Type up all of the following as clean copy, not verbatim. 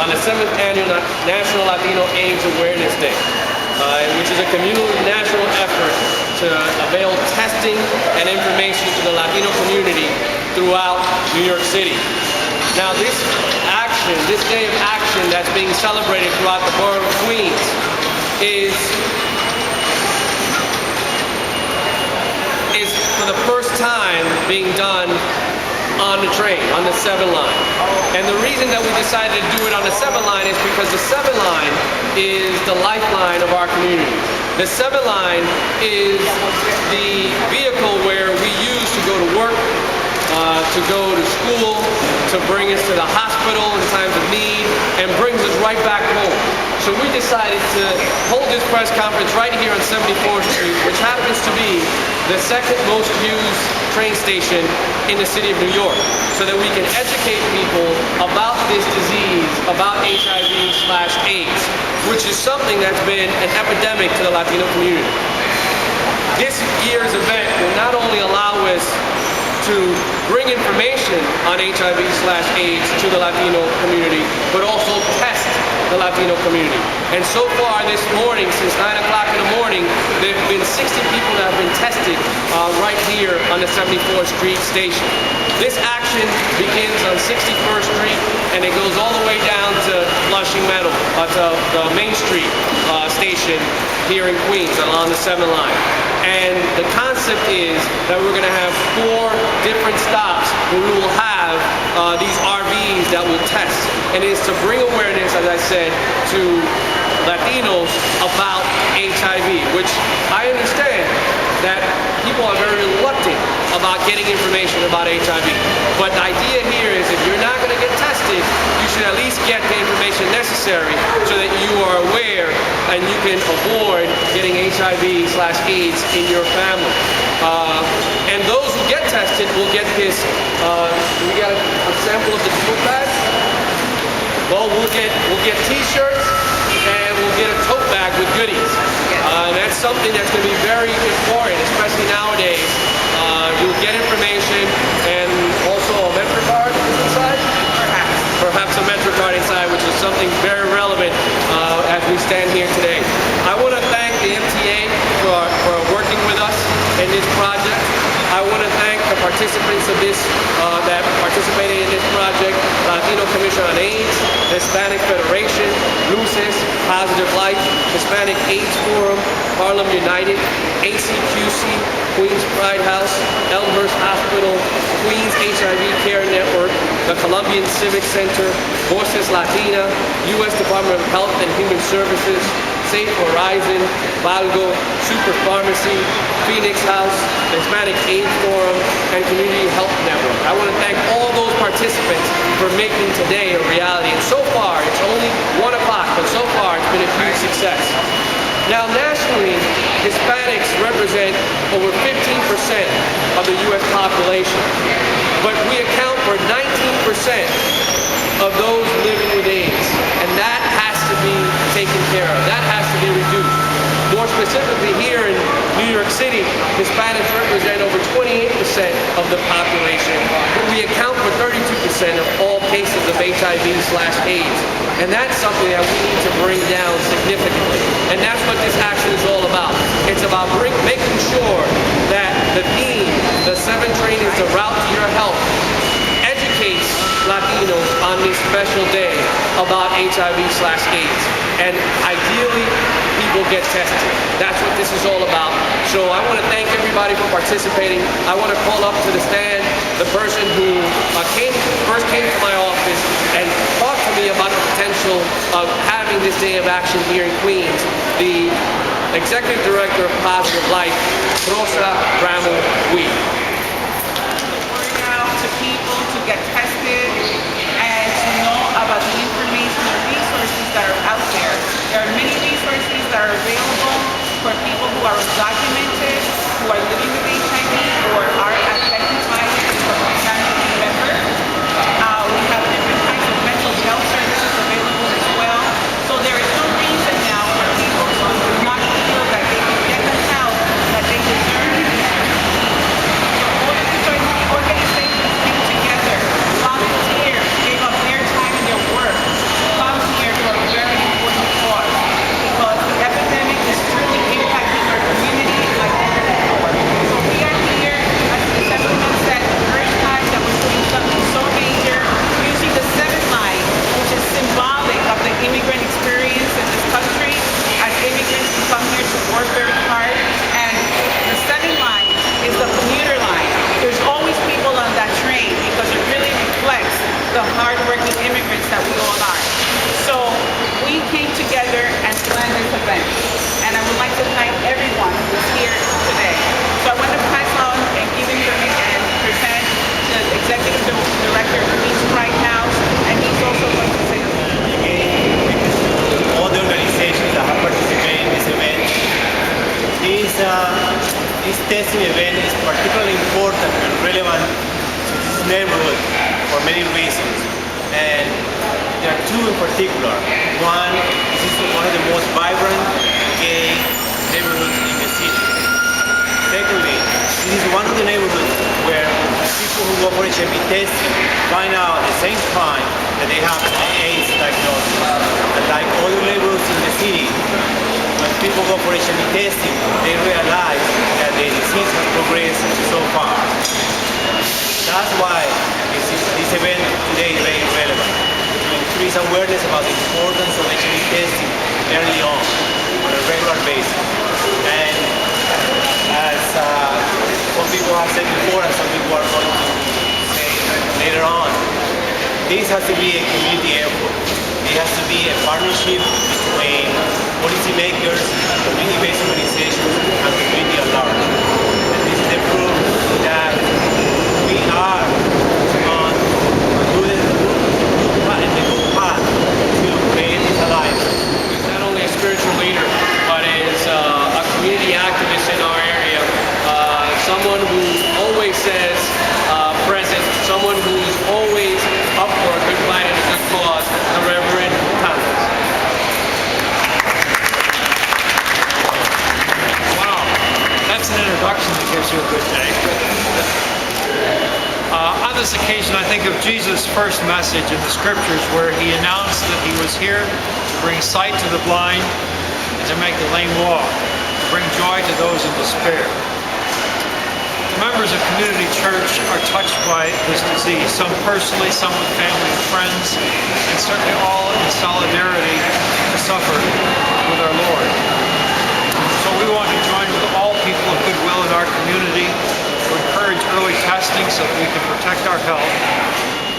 on the 7th Annual National Latino AIDS Awareness Day, which is a communal national effort to avail testing and information to the Latino community throughout New York City. Now this action, this day of action that's being celebrated throughout the borough of Queens is for the first time being done on the train, on the 7 line. And the reason that we decided to do it on the 7 line is because the 7 line is the lifeline of our community. The 7 line is the vehicle where we use to go to work, to go to school, to bring us to the hospital in times of need, and brings us right back home. So we decided to hold this press conference right here on 74th Street, which happens to be the second most used train station in the city of New York, so that we can educate people about this disease, about HIV/AIDS, which is something that's been an epidemic to the Latino community. This year's event will not only allow us to bring information on HIV/AIDS to the Latino community, but also test the Latino community. And so far this morning, since 9 o'clock in the morning, there have been 60 people that have been tested right here on the 74th Street station. This action begins on 61st Street and it goes all the way down to Flushing Meadow, to the Main Street station here in Queens along the 7 line. And the concept is that we're going to have 4 different stops where we will have these RVs that will test. And it's to bring awareness, as I said, to Latinos about HIV, which I understand that people are very reluctant about getting information about HIV. But the idea here is if you're not going to get tested, you should at least get the information necessary so that you are aware and you can avoid getting HIV/AIDS in your family. And those who get tested will get this, we got a sample of the tote bag. Well, we'll get t-shirts and we'll get a tote bag with goodies. And that's something that's going to be very important, especially nowadays. You'll get information and also a MetroCard inside? Perhaps a MetroCard inside, which is something very relevant as we stand here today. I want to thank the MTA for working with us in this project. I want to thank the participants of this, that participated in this project, Latino Commission on AIDS, Hispanic Federation, Luces, Positive Life, Hispanic AIDS Forum, Harlem United, ACQC, Queens Pride House, Elmhurst Hospital, Queens HIV Care Network, the Colombian Civic Center, Voices Latina, U.S. Department of Health and Human Services, Safe Horizon, Valgo, Super Pharmacy, Phoenix House, the Hispanic AIDS Forum, and Community Health Network. I want to thank all those participants for making today a reality. And so far, it's only 1 o'clock, but so far it's been a huge success. Now nationally, Hispanics represent over 15% of the U.S. population, but we account for 19% of those living with AIDS, and that has to be taken care of. That has to be reduced. More specifically here in New York City, Hispanics represent over 28% of the population, but we account for 32% of all cases of HIV/AIDS. And that's something that we need to bring down significantly. And that's what this action is all about. It's about making sure that the theme, the 7 trainings, the route to your health, educates Latinos on this special day about HIV/AIDS. And ideally, people get tested. That's what this is all about. So I want to thank everybody for participating. I want to call up to the stand the person who first came to my office and talked to me about the potential of having this day of action here in Queens, the Executive Director of Positive Life, Rosa Ramo-Wee. Word out to people to get tested and to know about the information and resources that are out there. There are many resources that are available for people who are documented, who are living with HIV or are affected by it, for family members. We have different kinds of mental health services available as well. So there is no reason now for people to not feel that they can get the help that they deserve. So all of these organizations came together, volunteers, gave up their time and their work, hardworking immigrants that we all are. So we came together and planned this event. And I would like to thank everyone who's here today. So I want to pass on and give information and present the Executive Director of East Pride House, and he's also going to say a little bit. All the organizations that have participated in this event. This testing event is particularly important and relevant to this neighborhood for many reasons. And there are two in particular. One, this is one of the most vibrant gay neighborhoods in the city. Secondly, this is one of the neighborhoods where people who go for HIV testing find out at the same time that they have an AIDS diagnosis. And like other neighborhoods in the city, when people go for HIV testing, they realize that the disease has progressed so far. That's why this event today is very relevant, to increase awareness about the importance of HIV testing early on a regular basis. And as some people have said before, and some people are going to say later on, this has to be a community effort. It has to be a partnership between policymakers, community-based organizations, and community at large. And this is the proof that we are on a good path to create this alliance. He's not only a spiritual leader, but is a community activist in our area. Someone who always says present, someone who's always up for a good fight and a good cause, the Reverend Thomas. Wow, that's an introduction that gives you a good day. On this occasion, I think of Jesus' first message in the scriptures where he announced that he was here to bring sight to the blind and to make the lame walk, to bring joy to those in despair. The members of Community Church are touched by this disease, some personally, some with family and friends, and certainly all in solidarity to suffer with our Lord. So we want to join with all people of goodwill in our community to encourage early testing so that we can protect our health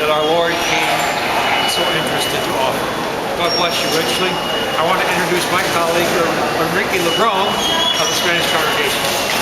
that our Lord came so interested to offer. God bless you richly. I want to introduce my colleague, Enrique Lebron of the Spanish congregation.